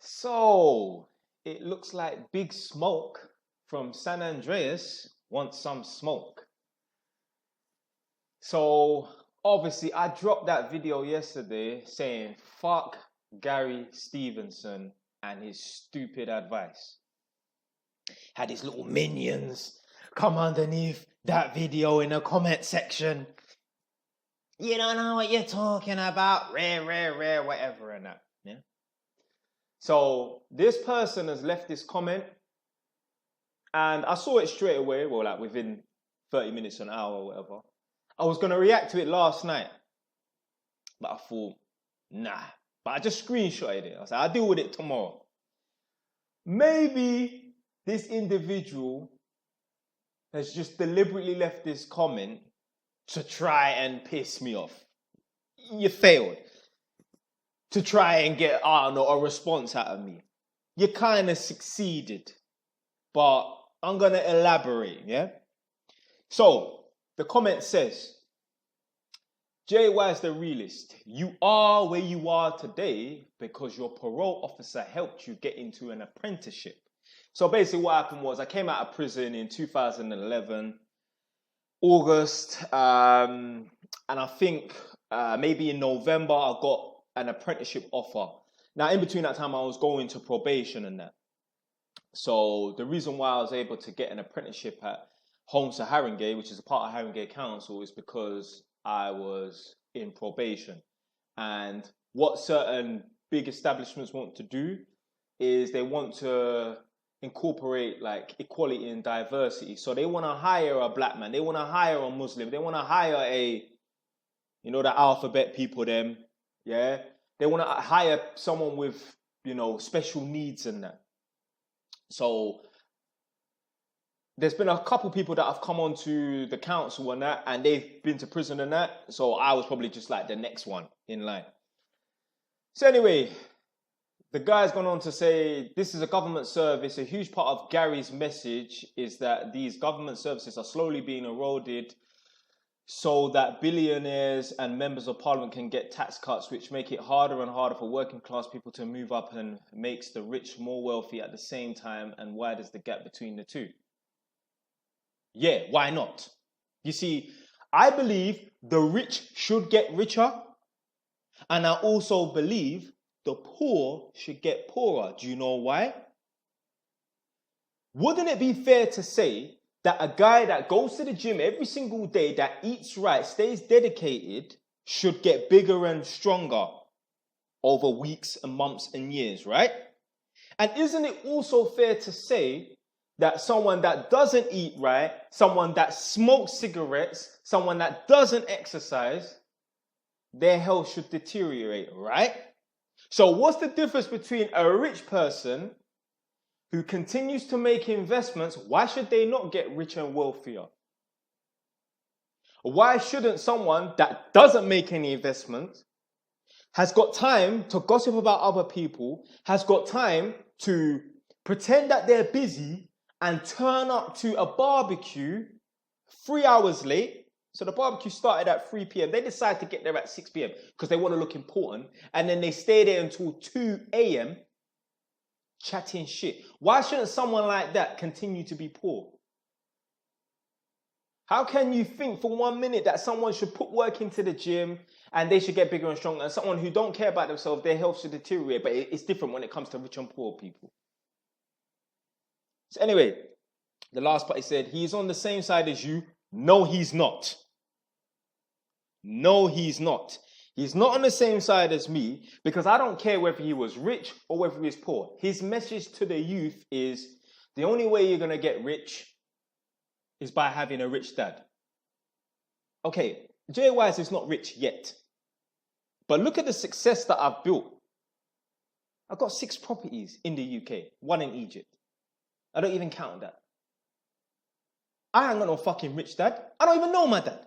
So it looks like Big Smoke from San Andreas wants some smoke. So obviously I dropped that video yesterday saying fuck Gary Stevenson and his stupid advice. Had his little minions come underneath that video in the comment section. You don't know what you're talking about, rare, whatever and that. Yeah. So this person has left this comment and I saw it straight away, well, like within 30 minutes, an hour or whatever. I was going to react to it last night, but I thought, nah. But I just screenshotted it. I said, I'll deal with it tomorrow. Maybe this individual has just deliberately left this comment to try and piss me off. You failed. To try and get, I don't know, a response out of me. You kind of succeeded. But I'm going to elaborate, yeah? So, the comment says, JY's the realist. You are where you are today because your parole officer helped you get into an apprenticeship. So basically what happened was I came out of prison in 2011, August, and I think maybe in November I got an apprenticeship offer. Now in between that time I was going to probation and that. So the reason why I was able to get an apprenticeship at Homes to Haringey, which is a part of Haringey Council, is because I was in probation. And what certain big establishments want to do is they want to incorporate like equality and diversity. So they want to hire a black man, they want to hire a Muslim, they want to hire a, you know, the alphabet people, them, yeah? They want to hire someone with, you know, special needs and that. So there's been a couple people that have come onto the council and that, and they've been to prison and that. So I was probably just like the next one in line. So anyway, the guy's gone on to say, this is a government service. A huge part of Gary's message is that these government services are slowly being eroded so that billionaires and members of parliament can get tax cuts, which make it harder and harder for working class people to move up and makes the rich more wealthy at the same time and widens the gap between the two. Yeah, why not? You see, I believe the rich should get richer, and I also believe the poor should get poorer. Do you know why? Wouldn't it be fair to say that a guy that goes to the gym every single day, that eats right, stays dedicated, should get bigger and stronger over weeks and months and years, right? And isn't it also fair to say that someone that doesn't eat right, someone that smokes cigarettes, someone that doesn't exercise, their health should deteriorate, right? So what's the difference between a rich person who continues to make investments? Why should they not get richer and wealthier? Why shouldn't someone that doesn't make any investments, has got time to gossip about other people, has got time to pretend that they're busy and turn up to a barbecue 3 hours late? So the barbecue started at 3 p.m. They decide to get there at 6 p.m. because they want to look important. And then they stay there until 2 a.m. chatting shit. Why shouldn't someone like that continue to be poor? How can you think for 1 minute that someone should put work into the gym and they should get bigger and stronger, and someone who don't care about themselves, their health should deteriorate? But it's different when it comes to rich and poor people. So anyway, the last part, he said, he's on the same side as you. No, he's not. No, he's not. He's not on the same side as me because I don't care whether he was rich or whether he was poor. His message to the youth is the only way you're going to get rich is by having a rich dad. Okay, Jay Wise is not rich yet. But look at the success that I've built. I've got 6 properties in the UK, 1 in Egypt. I don't even count that. I ain't got no fucking rich dad. I don't even know my dad.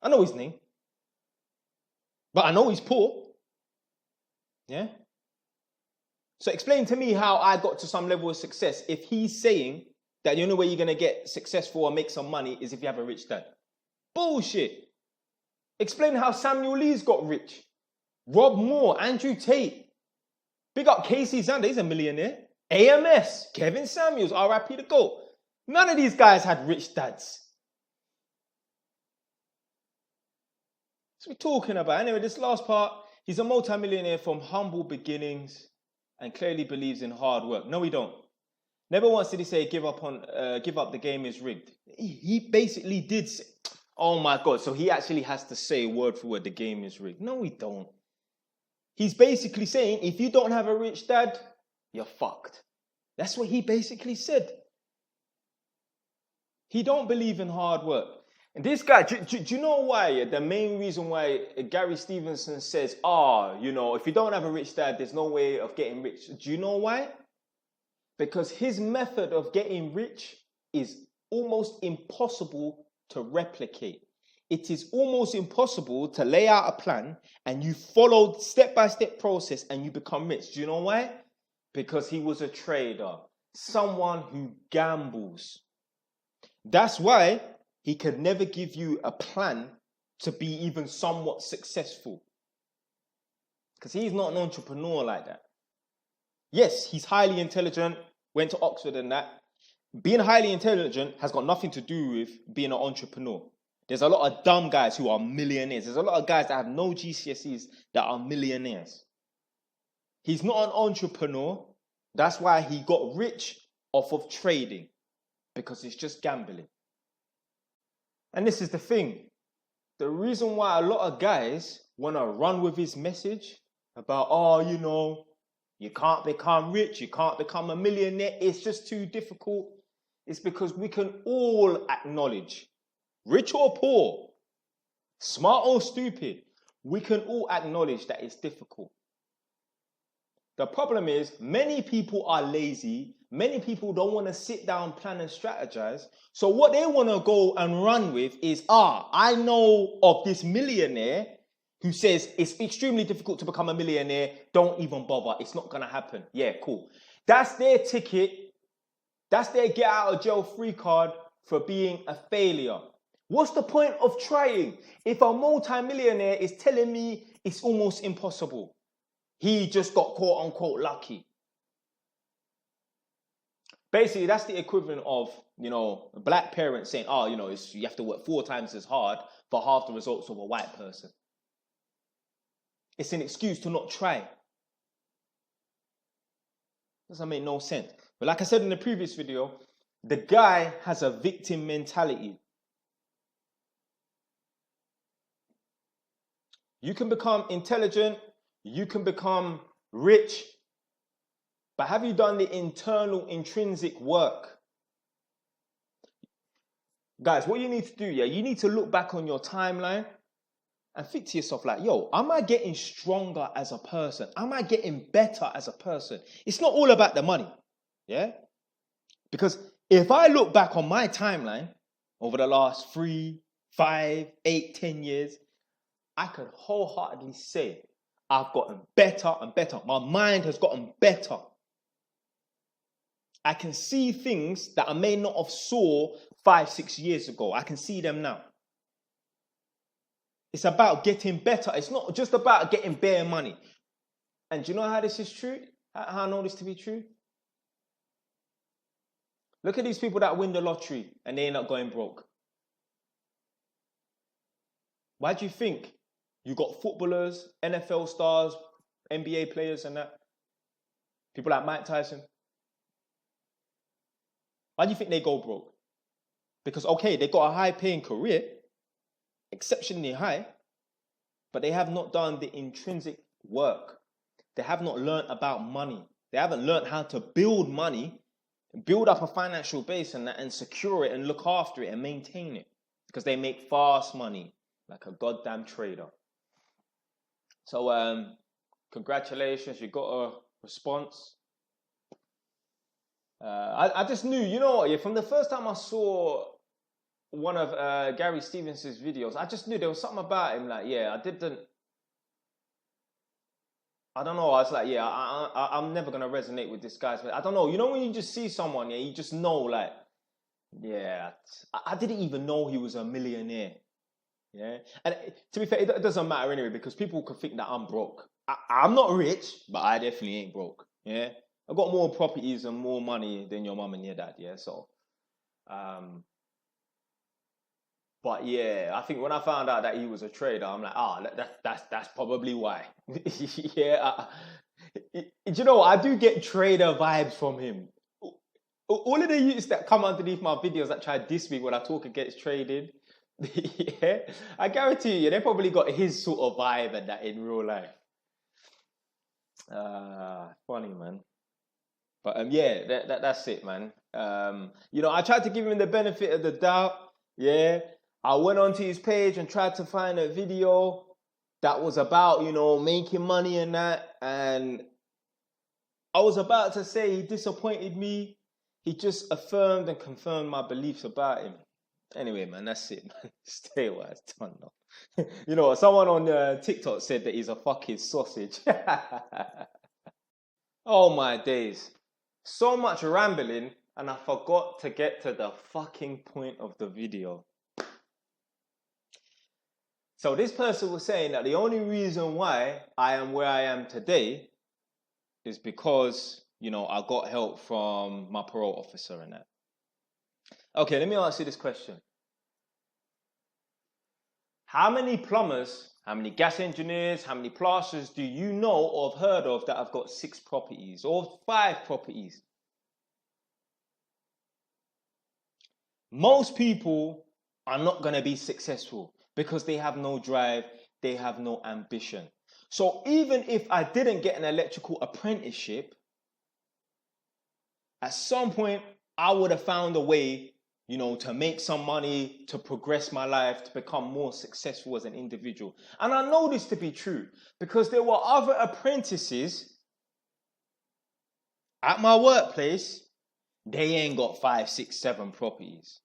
I know his name. But I know he's poor. Yeah? So explain to me how I got to some level of success if he's saying that the only way you're going to get successful or make some money is if you have a rich dad. Bullshit. Explain how Samuel Lee's got rich. Rob Moore, Andrew Tate. Big up Casey Zander, he's a millionaire. AMS, Kevin Samuels, RIP the GOAT. None of these guys had rich dads. That's what we're talking about. Anyway, this last part, he's a multimillionaire from humble beginnings and clearly believes in hard work. No, he don't. Never once did he say give up, the game is rigged. He basically did say, oh my God, so he actually has to say word for word the game is rigged. No, he don't. He's basically saying if you don't have a rich dad, you're fucked. That's what he basically said. He don't believe in hard work. And this guy, do you know why? The main reason why Gary Stevenson says, if you don't have a rich dad, there's no way of getting rich. Do you know why? Because his method of getting rich is almost impossible to replicate. It is almost impossible to lay out a plan and you follow step-by-step process and you become rich. Do you know why? Because he was a trader, someone who gambles. That's why he could never give you a plan to be even somewhat successful. Because he's not an entrepreneur like that. Yes, he's highly intelligent, went to Oxford and that. Being highly intelligent has got nothing to do with being an entrepreneur. There's a lot of dumb guys who are millionaires. There's a lot of guys that have no GCSEs that are millionaires. He's not an entrepreneur. That's why he got rich off of trading. Because it's just gambling. And this is the thing. The reason why a lot of guys want to run with his message about, you can't become rich, you can't become a millionaire, it's just too difficult. It's because we can all acknowledge, rich or poor, smart or stupid, we can all acknowledge that it's difficult. The problem is many people are lazy. Many people don't want to sit down, plan and strategize. So what they want to go and run with is, I know of this millionaire who says it's extremely difficult to become a millionaire. Don't even bother. It's not going to happen. Yeah, cool. That's their ticket. That's their get out of jail free card for being a failure. What's the point of trying if a multimillionaire is telling me it's almost impossible? He just got quote unquote lucky. Basically, that's the equivalent of, black parents saying, you have to work 4 times as hard for half the results of a white person. It's an excuse to not try. Doesn't make no sense. But like I said in the previous video, the guy has a victim mentality. You can become intelligent, you can become rich, but have you done the internal, intrinsic work? Guys, what you need to do, you need to look back on your timeline and think to yourself like, am I getting stronger as a person? Am I getting better as a person? It's not all about the money, yeah? Because if I look back on my timeline over the last 3, 5, 8, 10 years, I could wholeheartedly say I've gotten better and better. My mind has gotten better. I can see things that I may not have saw 5, 6 years ago. I can see them now. It's about getting better. It's not just about getting bare money. And do you know how this is true? How I know this to be true? Look at these people that win the lottery and they end up going broke. Why do you think you got footballers, NFL stars, NBA players and that? People like Mike Tyson. Why do you think they go broke? Because, okay, they got a high-paying career, exceptionally high, but they have not done the intrinsic work. They have not learned about money. They haven't learned how to build money, build up a financial base and that, and secure it and look after it and maintain it. Because they make fast money, like a goddamn trader. So, congratulations, you got a response. I just knew, from the first time I saw one of Gary Stevenson's videos, I just knew there was something about him. Like, I don't know. I was like, I'm never going to resonate with this guy. I don't know. When you just see someone, you just know, like, I didn't even know he was a millionaire. Yeah. And to be fair, it doesn't matter anyway, because people could think that I'm broke. I'm not rich, but I definitely ain't broke. Yeah, I got more properties and more money than your mum and your dad. Yeah, so um, but yeah, I think when I found out that he was a trader, I'm like, that's probably why. Yeah, do you know what? I do get trader vibes from him. All of the youths that come underneath my videos that try to diss me when I talk against trading, yeah, I guarantee you, they probably got his sort of vibe and that in real life. Funny man. But yeah, that's it, man. I tried to give him the benefit of the doubt. Yeah, I went onto his page and tried to find a video that was about, making money and that. And I was about to say he disappointed me. He just affirmed and confirmed my beliefs about him. Anyway, man, that's it, man. Stay away, it's done now. Someone on TikTok said that he's a fucking sausage. Oh my days. So much rambling, and I forgot to get to the fucking point of the video. So this person was saying that the only reason why I am where I am today is because, I got help from my parole officer and that. Okay, let me ask you this question. How many plumbers, how many gas engineers, how many plasterers do you know or have heard of that have got 6 properties or 5 properties? Most people are not going to be successful because they have no drive, they have no ambition. So even if I didn't get an electrical apprenticeship, at some point I would have found a way, to make some money, to progress my life, to become more successful as an individual. And I know this to be true because there were other apprentices at my workplace, they ain't got 5, 6, 7 properties.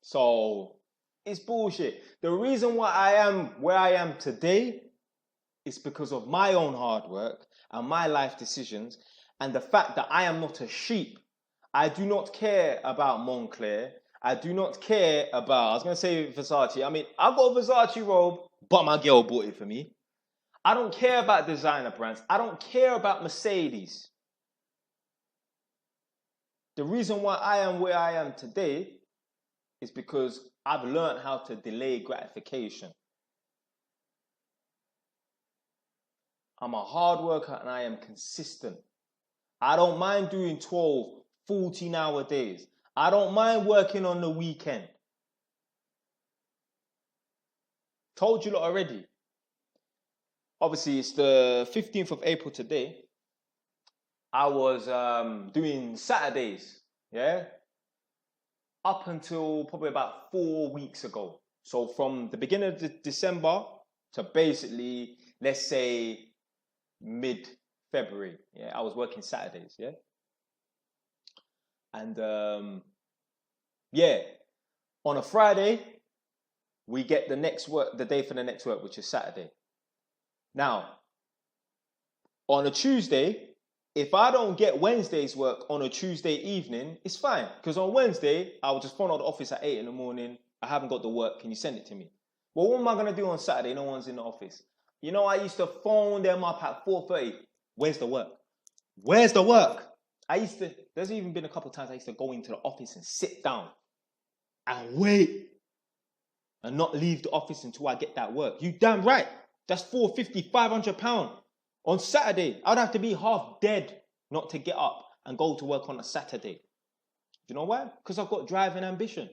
So it's bullshit. The reason why I am where I am today is because of my own hard work and my life decisions and the fact that I am not a sheep. I do not care about Moncler. I do not care about, I was going to say Versace. I mean, I've got a Versace robe, but my girl bought it for me. I don't care about designer brands. I don't care about Mercedes. The reason why I am where I am today is because I've learned how to delay gratification. I'm a hard worker and I am consistent. I don't mind doing 12, 14-hour days. I don't mind working on the weekend. Told you lot already. Obviously, it's the 15th of April today. I was doing Saturdays, yeah? Up until probably about 4 weeks ago. So from the beginning of December to basically, let's say, mid-February. Yeah, I was working Saturdays, yeah? And on a Friday, we get the day for the next work, which is Saturday. Now, on a Tuesday, if I don't get Wednesday's work on a Tuesday evening, it's fine. Because on Wednesday, I will just phone out the office at 8 in the morning. I haven't got the work. Can you send it to me? Well, what am I going to do on Saturday? No one's in the office. I used to phone them up at 4:30. Where's the work? Where's the work? There's even been a couple of times I used to go into the office and sit down and wait and not leave the office until I get that work. You damn right. That's £450, £500 on Saturday. I'd have to be half dead not to get up and go to work on a Saturday. Do you know why? Because I've got drive and ambition.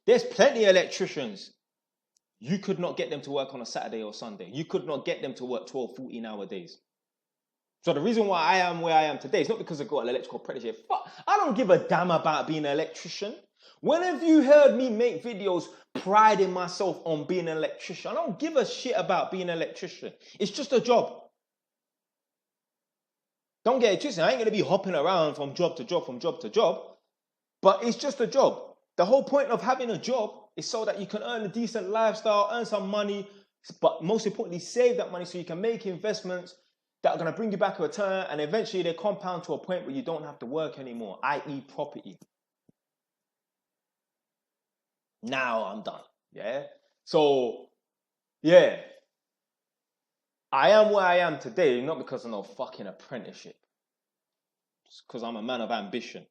There's plenty of electricians. You could not get them to work on a Saturday or Sunday. You could not get them to work 12, 14-hour days. So the reason why I am where I am today is not because I've got an electrical apprenticeship. I don't give a damn about being an electrician. When have you heard me make videos priding myself on being an electrician? I don't give a shit about being an electrician. It's just a job. Don't get it twisted. I ain't going to be hopping around from job to job, from job to job. But it's just a job. The whole point of having a job is so that you can earn a decent lifestyle, earn some money, but most importantly, save that money so you can make investments that are going to bring you back a return, and eventually they compound to a point where you don't have to work anymore, i.e. property. Now I'm done. Yeah. So, yeah. I am where I am today, not because of no fucking apprenticeship. It's because I'm a man of ambition.